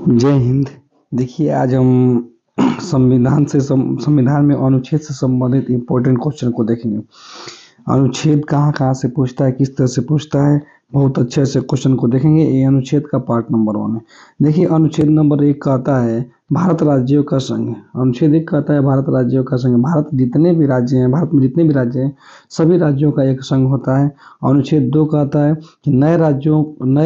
जय हिंद। देखिए आज हम संविधान में अनुच्छेद से संबंधित इम्पोर्टेंट क्वेश्चन को देखेंगे। अनुच्छेद कहाँ कहाँ से पूछता है, किस तरह से पूछता है, बहुत अच्छे से क्वेश्चन को देखेंगे। ये अनुच्छेद का पार्ट नंबर 1 है। देखिए अनुच्छेद नंबर 1 कहता है भारत राज्यों का संघ। अनुच्छेद 1 कहता है भारत राज्यों का संघ। भारत जितने भी राज्य हैं, भारत में जितने भी राज्य हैं, सभी राज्यों का एक संघ होता है। अनुच्छेद 2 कहता है कि नए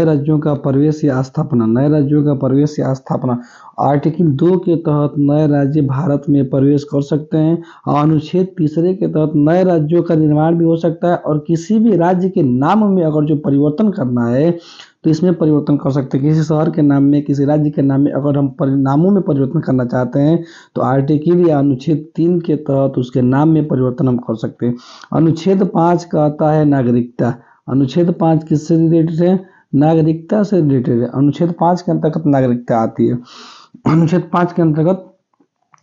राज्यों का प्रवेश या स्थापना। नए राज्यों का प्रवेश या स्थापना आर्टिकल 2 के तहत नए राज्य भारत में प्रवेश कर सकते हैं। और अनुच्छेद 3 के तहत नए राज्यों का निर्माण भी हो सकता है, और किसी भी राज्य के नाम में अगर जो परिवर्तन करना है तो इसमें परिवर्तन कर सकते हैं। किसी शहर के नाम में, किसी राज्य के नाम में अगर हम नामों में परिवर्तन करना चाहते हैं तो आर्टिकल या अनुच्छेद 3 के तहत उसके नाम में परिवर्तन हम कर सकते हैं। अनुच्छेद 5 कहता है नागरिकता। अनुच्छेद 5 किससे रिलेटेड है? नागरिकता से रिलेटेड है। अनुच्छेद 5 के अंतर्गत नागरिकता आती है। अनुच्छेद 5 के अंतर्गत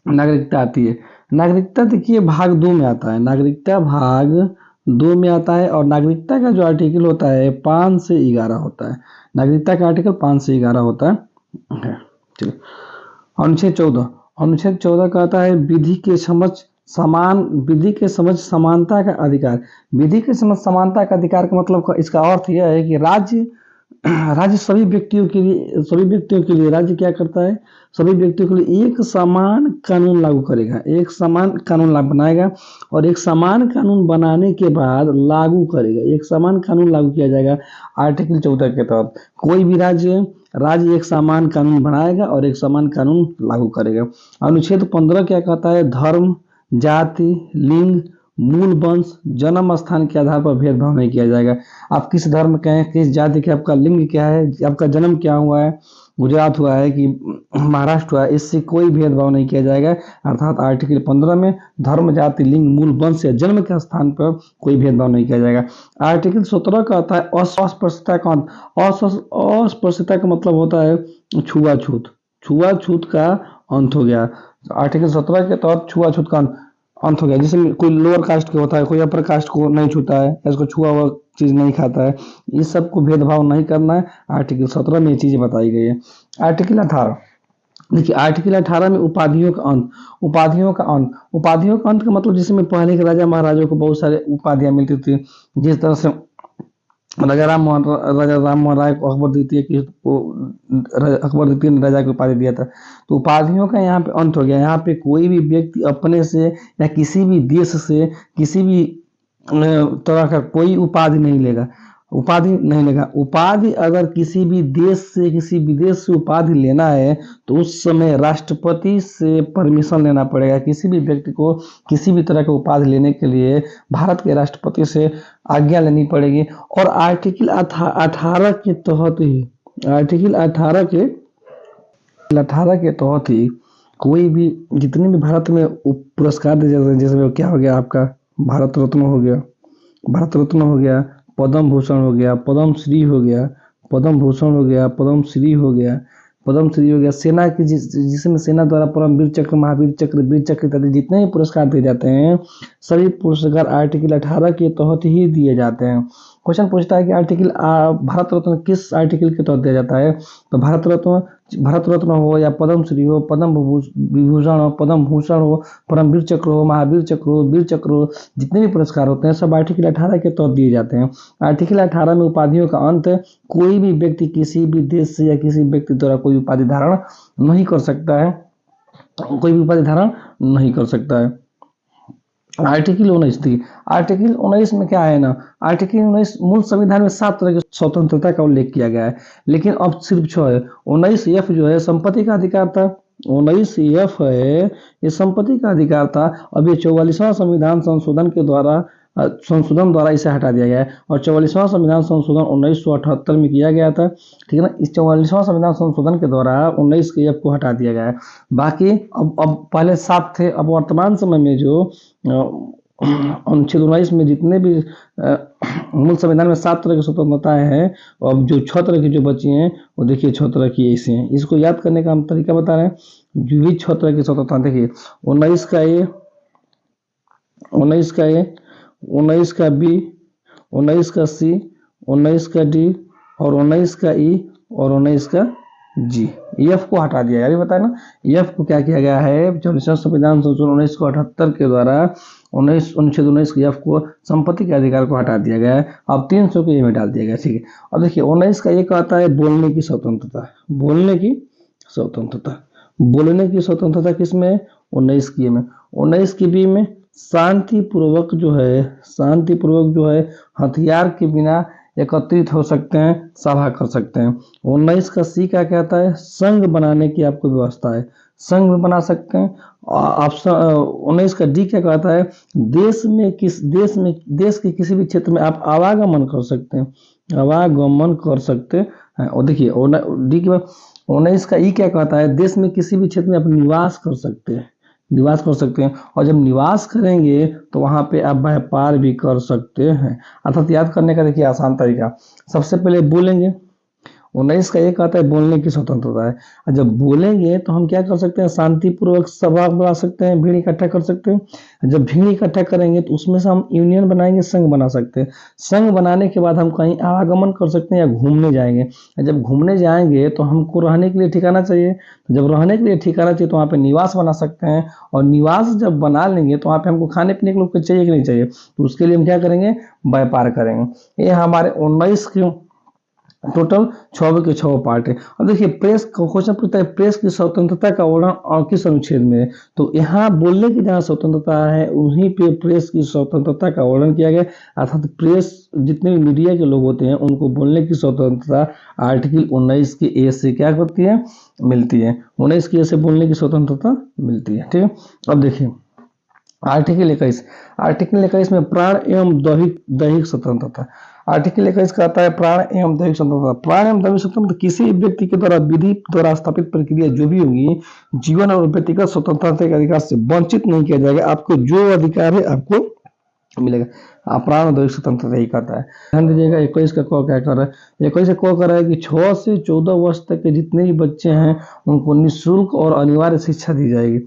नागरिकता आती है। नागरिकता देखिए भाग 2 में आता है। नागरिकता भाग 2 में आता है, और नागरिकता का जो आर्टिकल होता है 5 से 11 होता है। नागरिकता का आर्टिकल 5 से 11 होता है। चलिए अनुच्छेद 14। अनुच्छेद 14 कहता है विधि के समझ समानता का अधिकार। विधि के समझ समानता का अधिकार का मतलब इसका अर्थ यह है कि राज्य सभी व्यक्तियों के लिए राज्य क्या करता है? सभी व्यक्तियों के लिए एक समान कानून लागू करेगा, एक समान कानून बनाएगा, और एक समान कानून बनाने के बाद लागू करेगा। एक समान कानून लागू किया जाएगा आर्टिकल 14 के तहत। कोई भी राज्य एक समान कानून बनाएगा और एक समान कानून लागू करेगा। अनुच्छेद 15 क्या कहता है? धर्म, जाति, लिंग, मूल वंश, जन्म स्थान के आधार पर भेदभाव नहीं किया जाएगा। आप किस धर्म के हैं, किस जाति के, आपका लिंग क्या है, आपका जन्म क्या हुआ है, गुजरात हुआ है कि महाराष्ट्र हुआ है, इससे कोई भेदभाव नहीं किया जाएगा। अर्थात आर्टिकल 15 में धर्म, जाति, लिंग, मूल वंश या जन्म के स्थान पर कोई भेदभाव नहीं किया जाएगा। आर्टिकल 17 का आता है अस्पृश्यता का अंत। अस्पृश्यता का मतलब होता है छुआछूत का अंत हो गया। आर्टिकल 17 के तहत छुआछूत का अंत हो गया। जिसमें कोई लोअर कास्ट के होता है, कोई अपर कास्ट को नहीं छूता है, इसको छुआ हुआ चीज नहीं खाता है, इस सब को भेदभाव नहीं करना है। आर्टिकल 17 में ये चीजें बताई गई है। आर्टिकल 18 देखिए, आर्टिकल 18 में उपाधियों का अंत का मतलब जिसमें पहले के राजा महाराजाओं को बहुत सारे उपाधियां मिलती थी। जिस तरह से राजा राम मोहन राय को अकबर द्वितीय ने राजा को उपाधि दिया था। तो उपाधियों का यहाँ पे अंत हो गया। यहाँ पे कोई भी व्यक्ति अपने से या किसी भी देश से किसी भी तरह का कोई उपाधि नहीं लेगा। उपाधि अगर किसी भी देश से, किसी विदेश से उपाधि लेना है तो उस समय राष्ट्रपति से परमिशन लेना पड़ेगा। किसी भी व्यक्ति को किसी भी तरह के उपाधि लेने के लिए भारत के राष्ट्रपति से आज्ञा लेनी पड़ेगी। और आर्टिकल 18 के तहत ही कोई भी जितने भी भारत में पुरस्कार दिए जाते हैं, जैसे क्या हो गया आपका भारत रत्न हो गया, पद्म भूषण हो गया, पद्मश्री हो गया, पद्मश्री हो गया, सेना की जिसमें सेना द्वारा परमवीर चक्र, महावीर चक्र, वीर चक्र इत्यादि जितने भी पुरस्कार दिए जाते हैं सभी पुरस्कार आर्टिकल 18 के तहत ही दिए जाते हैं। क्वेश्चन पूछता है कि आर्टिकल भारत रत्न किस आर्टिकल के तहत दिया जाता है? तो भारत रत्न हो या पद्मश्री हो, पद्म विभूषण हो, पद्म भूषण हो, परमवीर चक्र हो, महावीर चक्र हो, वीर चक्र हो, जितने भी पुरस्कार होते हैं सब आर्टिकल 18 के तहत दिए जाते हैं। आर्टिकल 18 में उपाधियों का अंत, कोई भी व्यक्ति किसी भी देश से या किसी व्यक्ति द्वारा कोई उपाधि धारण नहीं कर सकता है। आर्टिकल 19 थी। आर्टिकल 19 में क्या है ना, आर्टिकल 19 मूल संविधान में 7 तरह की स्वतंत्रता का उल्लेख किया गया है, लेकिन अब सिर्फ 6 है। 19F जो है संपत्ति का अधिकार था। 19F है ये संपत्ति का अधिकार था। अब ये 44वां संविधान संशोधन द्वारा इसे हटा दिया गया है, और 44वां संविधान संशोधन 1978 में किया गया था। ठीक है ना। इस 44वां संविधान संशोधन के द्वारा 19F को हटा दिया गया है। बाकी अब पहले 7 थे। अब वर्तमान समय में जो अनुच्छेद 19 में जितने भी मूल संविधान में 7 तरह की स्वतंत्रताएं हैं, अब जो 6 तरह की जो बची हैं वो देखिए 6 तरह की ऐसे हैं। इसको याद करने का हम तरीका बता रहे हैं। जो भी 6 तरह की स्वतंत्रता देखिए, 19 का ए, 19 का ए, 19 का बी, 19 का सी, 19 का डी, और 19 का ई, और 19 का जी। एफ को हटा दिया गया, अभी बताया ना। एफ को क्या किया गया है, 44वां संविधान संशोधन 1978 के द्वारा अनुच्छेद 19 के एफ को संपत्ति के अधिकार को हटा दिया गया है। अब 300 को ए में डाल दिया गया, ठीक है। अब देखिए 19 का ये कहता है बोलने की स्वतंत्रता, बोलने की स्वतंत्रता, बोलने की स्वतंत्रता किसमें, 19 की में। 19 की बी में शांतिपूर्वक जो है हथियार के बिना एकत्रित हो सकते हैं, सभा कर सकते हैं। 19 का सी क्या कहता है, संघ बनाने की आपको व्यवस्था है, संघ बना सकते हैं। ऑप्शन 19 का डी क्या कहता है, देश के किसी भी क्षेत्र में आप आवागमन कर सकते हैं, आवागमन कर सकते हैं। और देखिए डी के बाद 19 का ई क्या कहता है, देश में किसी भी क्षेत्र में आप निवास कर सकते हैं, निवास कर सकते हैं। और जब निवास करेंगे तो वहां पे आप व्यापार भी कर सकते हैं। अर्थात याद करने का देखिए आसान तरीका, सबसे पहले बोलेंगे, 19 का ये कहता है बोलने की स्वतंत्रता है। और जब बोलेंगे तो हम क्या कर सकते हैं, शांतिपूर्वक सभा बुला सकते हैं, भीड़ इकट्ठा कर सकते हैं। जब भीड़ इकट्ठा करेंगे तो उसमें से हम यूनियन बनाएंगे, संघ बना सकते हैं। संघ बनाने के बाद हम कहीं आवागमन कर सकते हैं या घूमने जाएंगे। जब घूमने जाएंगे तो हमको रहने के लिए ठिकाना चाहिए, तो जब रहने के लिए ठिकाना चाहिए तो वहाँ पे निवास बना सकते हैं। और निवास जब बना लेंगे तो वहाँ पे हमको खाने पीने के लोग चाहिए कि नहीं चाहिए, तो उसके लिए हम क्या करेंगे, व्यापार करेंगे। ये हमारे 19 के टोटल 6 के 6 पार्ट है। अब देखिए प्रेस क्वेश्चन पूछता है, प्रेस की स्वतंत्रता का वर्णन किस अनुच्छेद में है, तो यहाँ बोलने की जहाँ स्वतंत्रता है उन्हीं पे प्रेस की स्वतंत्रता का वर्णन किया गया। अर्थात प्रेस जितने भी मीडिया के लोग होते हैं उनको बोलने की स्वतंत्रता आर्टिकल 19 के ए से क्या होती है, मिलती है। 19 के ए से बोलने की स्वतंत्रता मिलती है, ठीक है। अब देखिए आर्टिकल 21 में प्राण एवं दैहिक स्वतंत्रता। आर्टिकल 21 कहता है प्राण एवं दैहिक स्वतंत्रता। प्राण एवं दैहिक स्वतंत्रता किसी भी व्यक्ति के द्वारा विधि द्वारा स्थापित प्रक्रिया जो भी होगी, जीवन और व्यक्तिगत स्वतंत्रता के अधिकार से वंचित नहीं किया जाएगा। आपको जो अधिकार है आपको मिलेगा। प्राण और दैहिक स्वतंत्रता ही कहता है। ध्यान दीजिएगा 21 का को क्या कर रहा है, 21 को कर रहा है कि 6 से 14 वर्ष तक के जितने भी बच्चे हैं उनको निःशुल्क और अनिवार्य शिक्षा दी जाएगी।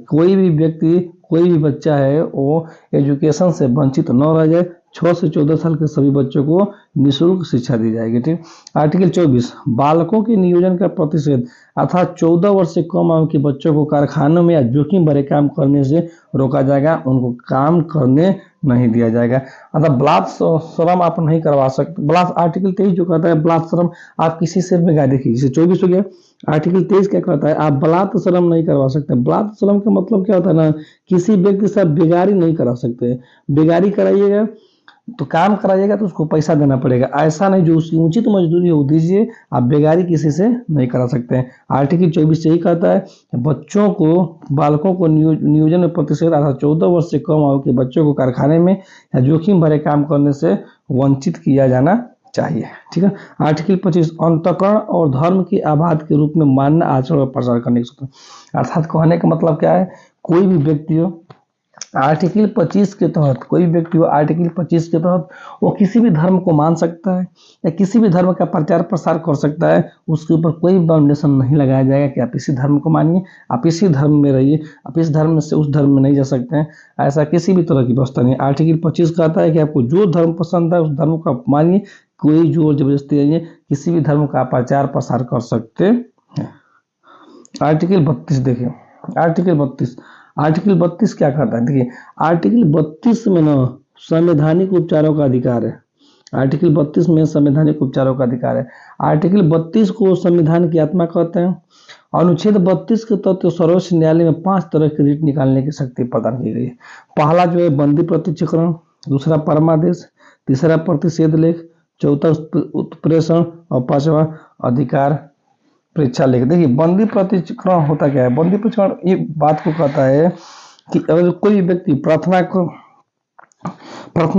कोई भी व्यक्ति, कोई भी बच्चा है वो एजुकेशन से वंचित न रह जाए। 6 से 14 साल के सभी बच्चों को निःशुल्क शिक्षा दी जाएगी, ठीक। आर्टिकल 24 बालकों के नियोजन का प्रतिषेध। अर्थात 14 वर्ष से कम आयु के बच्चों को कारखानों में या जोखिम भरे काम करने से रोका जाएगा, उनको काम करने नहीं दिया जाएगा। अर्थात बलात्श्रम आप नहीं करवा सकते। आर्टिकल 23 जो कहता है बलात्श्रम आप किसी से बेगारी, देखिए जैसे 24 हो गया। आर्टिकल 23 क्या कहता है, आप बलात्श्रम नहीं करवा सकते। बलात्श्रम का मतलब क्या होता है ना, किसी व्यक्ति से आप बेगारी नहीं करा सकते। बेगारी कराइएगा तो काम कराइएगा तो उसको पैसा देना पड़ेगा, ऐसा नहीं, जो उसकी उचित मजदूरी हो दीजिए, आप बेगारी किसी से नहीं करा सकते हैं। आर्टिकल 24 यही कहता है बच्चों को, बालकों को नियोजन में प्रतिषेध। अर्थात 14 वर्ष से कम आयु के बच्चों को कारखाने में या जोखिम भरे काम करने से वंचित किया जाना चाहिए, ठीक है। आर्टिकल 25 अंतःकरण और धर्म के आबाद के रूप में मानना, आचरण और प्रचार करने की स्वतंत्रता। अर्थात कहने का मतलब क्या है, कोई भी व्यक्ति हो आर्टिकल 25 के तहत, कोई व्यक्ति हो आर्टिकल 25 के तहत वो किसी भी धर्म को मान सकता है या किसी भी धर्म का प्रचार प्रसार कर सकता है। उसके ऊपर कोई बाउंडेशन नहीं लगाया जाएगा कि आप इसी धर्म को मानिए, आप इसी धर्म में रहिए, आप इस धर्म से उस धर्म में नहीं जा सकते हैं, ऐसा किसी भी तरह की व्यवस्था नहीं। आर्टिकल 25 कहता है कि आपको जो धर्म पसंद है उस धर्म को आप मानिए, कोई जोर जबरदस्ती नहीं है, किसी भी धर्म का प्रचार प्रसार कर सकते हैं। आर्टिकल 32 देखिए, आर्टिकल 32 क्या कहता है, देखिए आर्टिकल 32 में ना संवैधानिक उपचारों का अधिकार है। आर्टिकल 32 में संवैधानिक उपचारों का अधिकार है। आर्टिकल 32 को संविधान की आत्मा कहते हैं। अनुच्छेद 32 के तहत सर्वोच्च न्यायालय में 5 तरह की रिट निकालने की शक्ति प्रदान की गई है। पहला जो है बंदी प्रत्यक्षीकरण, दूसरा परमादेश, तीसरा प्रतिषेध लेख, चौथा उत्प्रेषण और पांचवा अधिकार परीक्षा लेख। देखिए बंदी प्रत्यक्षीकरण होता क्या है, बंदी प्रत्यक्षीकरण ये बात को कहता है कि अगर कोई व्यक्ति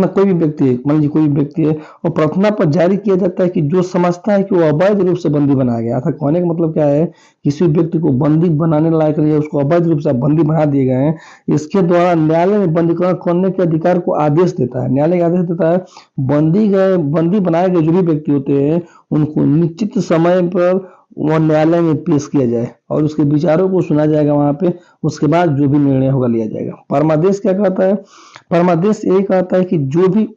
कोई भी व्यक्ति मान लीजिए कोई भी व्यक्ति है और प्रार्थना पर जारी किया जाता है कि जो समझता है कि वो अवैध रूप से बंदी बनाया गया था। कहने का मतलब क्या है, किसी व्यक्ति को बंदी बनाने लायक नहीं है, उसको अवैध रूप से बंदी बना दिए गए हैं, इसके द्वारा न्यायालय में बंदीकरण करने के अधिकार को आदेश देता है। न्यायालय आदेश देता है बंदी बनाए गए जो भी व्यक्ति होते हैं उनको निश्चित समय पर वो न्यायालय में पेश किया जाए और उसके विचारों को सुना जाएगा वहां पे, उसके बाद जो भी निर्णय होगा लिया जाएगा। परमादेश क्या कहता है, परमादेश यही कहता है कि जो भी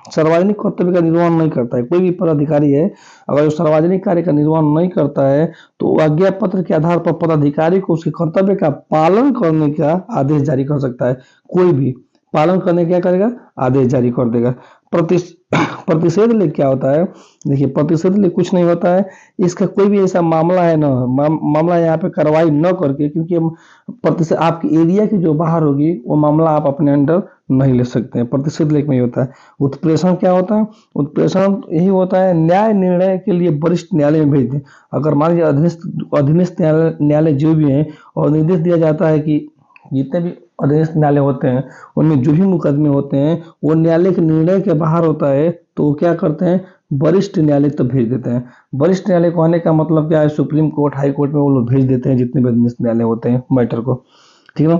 सार्वजनिक कर्तव्य का निर्वहन नहीं करता है, कोई भी पदाधिकारी है, अगर वो सार्वजनिक कार्य का निर्वहन नहीं करता है तो वो आज्ञा पत्र के आधार पर पदाधिकारी को उसके कर्तव्य का पालन करने का आदेश जारी कर सकता है। कोई भी पालन करने का क्या करेगा, आदेश जारी कर देगा। प्रतिषेध ले क्या होता है, देखिए प्रतिषेध ले कुछ नहीं होता है, इसका कोई भी ऐसा मामला है ना, मामला यहाँ पे कार्रवाई न करके, क्योंकि प्रतिषेध आपकी एरिया की जो बाहर होगी वो मामला आप अपने अंडर नहीं ले सकते हैं, प्रतिषेध लेख में ही होता है। उत्प्रेषण क्या होता है, उत्प्रेषण यही होता है न्याय निर्णय के लिए वरिष्ठ न्यायालय में भेज दें। अगर मान लीजिए अधीनस्थ न्यायालय जो भी है और निर्देश दिया जाता है कि जितने भी अधीनस्थ न्यायालय होते हैं उनमें जो भी मुकदमे होते हैं वो न्यायालय के निर्णय के बाहर होता है तो वो क्या करते हैं, वरिष्ठ न्यायालय तक भेज देते हैं। वरिष्ठ न्यायालय को आने का मतलब क्या है, सुप्रीम कोर्ट, हाई कोर्ट में वो लोग भेज देते हैं जितने भी अधीनस्थ न्यायालय होते हैं मैटर को, ठीक है ना।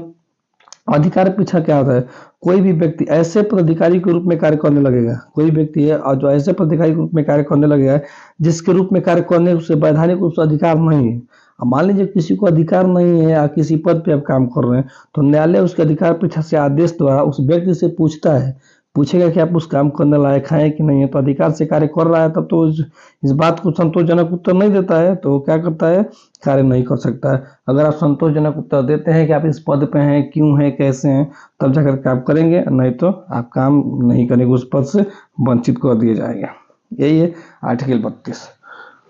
अधिकार पीछा क्या होता है, कोई भी व्यक्ति ऐसे पदाधिकारी के रूप में कार्य करने लगेगा, कोई व्यक्ति है और जो ऐसे पदाधिकारी के रूप में कार्य करने लगेगा जिसके रूप में कार्य करने से वैधानिक रूप से अधिकार नहीं है। अब मान लीजिए किसी को अधिकार नहीं है या किसी पद पे आप काम कर रहे हैं तो न्यायालय उसके अधिकार पीछा से आदेश द्वारा उस व्यक्ति से पूछता है, पूछेगा कि आप उस काम करने लायक हैं कि नहीं है। तो अधिकार से कार्य कर रहा है तब तो इस बात को संतोषजनक उत्तर नहीं देता है तो क्या करता है, कार्य नहीं कर सकता है। अगर आप संतोषजनक उत्तर देते हैं कि आप इस पद पे हैं, क्यों हैं, कैसे हैं, तब जाकर के आप करेंगे, नहीं तो आप काम नहीं करेंगे, उस पद से वंचित कर दिए जाएंगे। यही है आर्टिकल 32।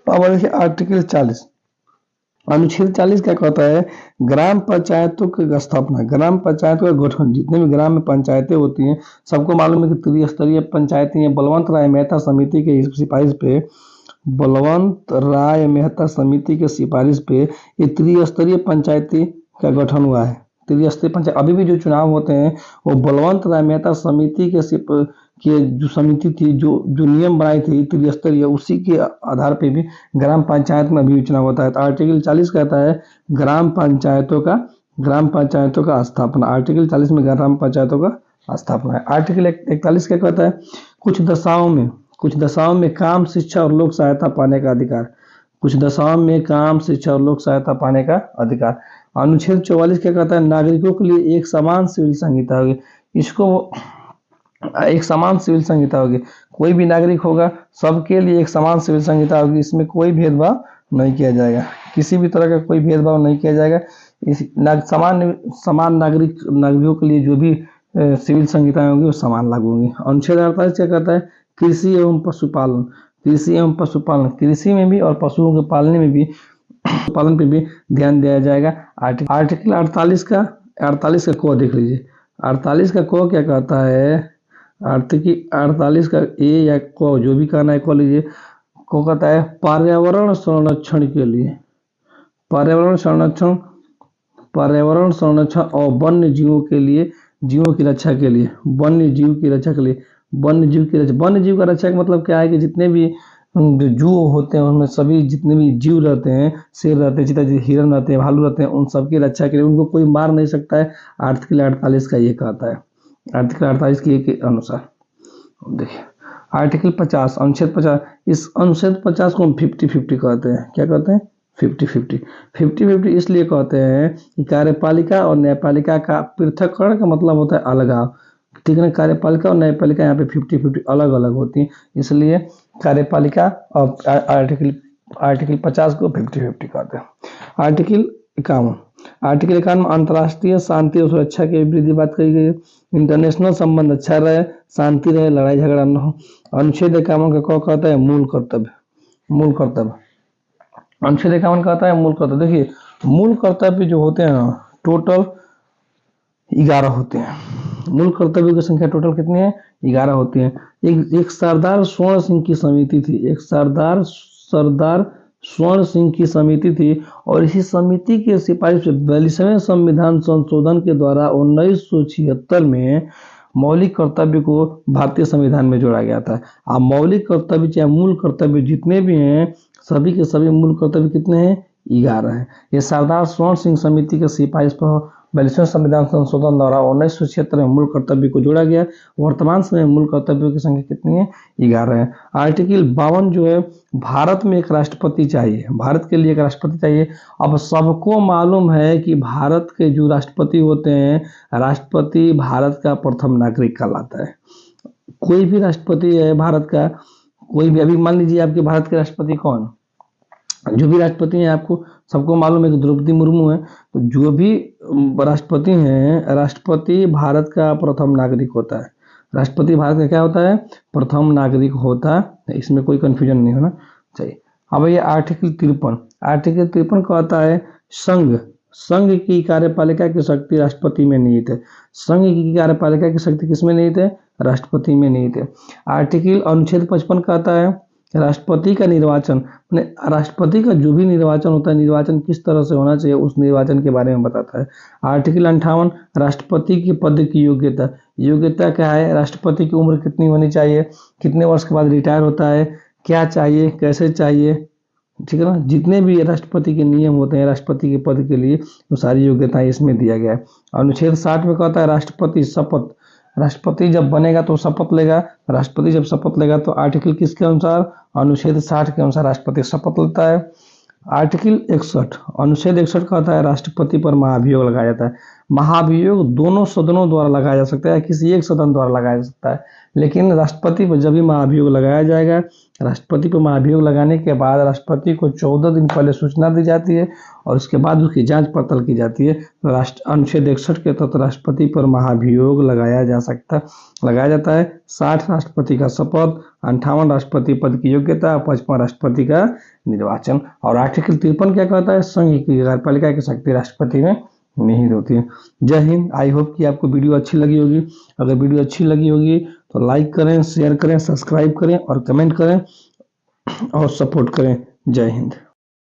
अब देखिए आर्टिकल 40, अनुच्छेद 40 क्या कहता है, ग्राम पंचायतों की स्थापना, ग्राम पंचायत का गठन। जितने भी ग्राम में पंचायतें होती हैं सबको मालूम है कि त्रिस्तरीय पंचायतें हैं। बलवंत राय मेहता समिति के सिफारिश पे, बलवंत राय मेहता समिति के सिफारिश पे ये त्रिस्तरीय पंचायती का गठन हुआ है। त्रिस्तरीय पंचायत अभी भी जो चुनाव होते हैं वो बलवंत राय मेहता समिति के जो समिति थी, जो नियम बनाई थी त्रिस्तरीय, उसी के आधार पे भी ग्राम पंचायत में अभी चुनाव होता है। तो आर्टिकल 40 कहता है ग्राम पंचायतों का स्थापना। आर्टिकल 40 में ग्राम पंचायतों का स्थापना है। आर्टिकल 41 क्या कहता है, कुछ दशाओं में काम, शिक्षा और लोक सहायता पाने का अधिकार। कुछ दशाओं में काम, शिक्षा और लोक सहायता पाने का अधिकार। अनुच्छेद 44 क्या कहता है, नागरिकों के लिए एक समान सिविल संहिता होगी। इसको एक समान सिविल संहिता होगी, कोई भी नागरिक होगा सबके लिए एक समान सिविल संहिता होगी, इसमें कोई भेदभाव नहीं किया जाएगा, किसी भी तरह का कोई भेदभाव नहीं किया जाएगा। समान नागरिकों के लिए जो भी सिविल संहिताएं होंगी वो समान लागू होंगी। अनुच्छेद 48 क्या कहता है, कृषि एवं पशुपालन, कृषि में भी और पशुओं के पालन पे भी ध्यान दिया जाएगा। आर्टिकल 48 का को देख लीजिए। 48 का को क्या कहता है, आर्टिकल 48 का ए या को जो भी कहना है कह लीजिए। को कहता है पर्यावरण संरक्षण और वन्य जीवों की रक्षा के लिए, वन्य जीव की रक्षा का रक्षा का मतलब क्या है कि जितने भी जू होते हैं उनमें सभी जितने भी जीव रहते हैं, शेर रहते हैं, चीता, हिरन रहते हैं, भालू रहते हैं, उन सबकी रक्षा के लिए उनको कोई मार नहीं सकता है। आर्टिकल 48 का ये कहता है, आर्टिकल 48 के अनुसार। देखिए आर्टिकल 50, अनुच्छेद 50, इस अनुच्छेद 50 को हम 50-50 कहते हैं। क्या कहते हैं, 50-50 इसलिए कहते हैं कि कार्यपालिका और न्यायपालिका का पृथककरण का मतलब होता है अलगाव, ठीक है ना। कार्यपालिका और न्यायपालिका यहाँ पे 50-50 अलग अलग होती है, इसलिए कार्यपालिका और आर्टिकल 50 को 50-50 कहते हैं। आर्टिकल 51 अंतर्राष्ट्रीय शांति और सुरक्षा की वृद्धि बात कही गई है। इंटरनेशनल संबंध अच्छा रहे, शांति रहे, लड़ाई झगड़ा न हो। अनुच्छेद 51 का क्या कहता है, मूल कर्तव्य। अनुच्छेद 51 कहता है मूल कर्तव्य। देखिए मूल कर्तव्य जो होते हैं ना टोटल 11 होते हैं। मूल कर्तव्यों की संख्या टोटल कितनी है, 11 होती है। एक सरदार स्वर्ण सिंह की समिति थी, एक सरदार स्वर्ण सिंह की समिति थी और इसी समिति के सिफारिश से 42वें संविधान संशोधन के द्वारा 1976 में मौलिक कर्तव्य को भारतीय संविधान में जोड़ा गया था। अब मौलिक कर्तव्य चाहे मूल कर्तव्य जितने भी हैं सभी के सभी मूल कर्तव्य कितने हैं, 11 हैं। ये सरदार स्वर्ण सिंह समिति के सिफारिश पर 42वें संविधान संशोधन द्वारा 1976 में मूल कर्तव्य को जोड़ा गया। वर्तमान समय में मूल कर्तव्यों की संख्या कितनी है? 11 है। आर्टिकल 52 जो है, भारत में एक राष्ट्रपति चाहिए, भारत के लिए एक राष्ट्रपति चाहिए। अब सबको मालूम है कि भारत के जो राष्ट्रपति होते हैं, राष्ट्रपति भारत का प्रथम नागरिक कहलाता है। कोई भी राष्ट्रपति है भारत का, कोई भी, अभी मान लीजिए आपके भारत के राष्ट्रपति कौन, जो भी राष्ट्रपति हैं आपको सबको मालूम है कि द्रौपदी मुर्मू है। तो जो भी राष्ट्रपति हैं, राष्ट्रपति भारत का प्रथम नागरिक होता है। राष्ट्रपति भारत का क्या होता है? प्रथम नागरिक होता है। इसमें कोई कंफ्यूजन नहीं होना चाहिए। अब ये आर्टिकल 53, आर्टिकल 53 कहता है संघ, संघ की कार्यपालिका की शक्ति राष्ट्रपति में निहित है। संघ की कार्यपालिका की शक्ति किसमें निहित है? राष्ट्रपति में निहित है। आर्टिकल अनुच्छेद 55 कहता है राष्ट्रपति का निर्वाचन, राष्ट्रपति का जो भी निर्वाचन होता है, निर्वाचन किस तरह से होना चाहिए उस निर्वाचन के बारे में बताता है। आर्टिकल 58 राष्ट्रपति के पद की योग्यता, योग्यता क्या है? राष्ट्रपति की उम्र कितनी होनी चाहिए, कितने वर्ष के बाद रिटायर होता है, क्या चाहिए, कैसे चाहिए, ठीक है ना। जितने भी राष्ट्रपति के नियम होते हैं राष्ट्रपति के पद के लिए, वो सारी योग्यताएं इसमें दिया गया है। अनुच्छेद 60 में कहता है राष्ट्रपति शपथ, राष्ट्रपति जब बनेगा तो शपथ लेगा। राष्ट्रपति जब शपथ लेगा तो आर्टिकल किसके अनुसार? अनुच्छेद 60 के अनुसार राष्ट्रपति शपथ लेता है। आर्टिकल 61, अनुच्छेद 61 कहता है राष्ट्रपति पर महाभियोग लगाया जाता है। महाभियोग दोनों सदनों द्वारा लगाया जा सकता है, किसी एक सदन द्वारा लगाया जा सकता है, लेकिन राष्ट्रपति पर जब भी महाभियोग लगाया जाएगा, राष्ट्रपति पर महाभियोग लगाने के बाद राष्ट्रपति को 14 दिन पहले सूचना दी जाती है और उसके बाद उसकी जांच पड़ताल की जाती है। तो अनुच्छेद 61 के तहत राष्ट्रपति पर महाभियोग लगाया जाता है। 60 राष्ट्रपति का शपथ, 58 राष्ट्रपति पद की योग्यता, 55 राष्ट्रपति का निर्वाचन। और आर्टिकल 53 क्या कहता है? संघ की कार्यपालिका की शक्ति राष्ट्रपति में निहित होती है। जय हिंद। आई होप कि आपको वीडियो अच्छी लगी होगी। अगर वीडियो अच्छी लगी होगी तो लाइक करें, शेयर करें, सब्सक्राइब करें और कमेंट करें और सपोर्ट करें। जय हिंद।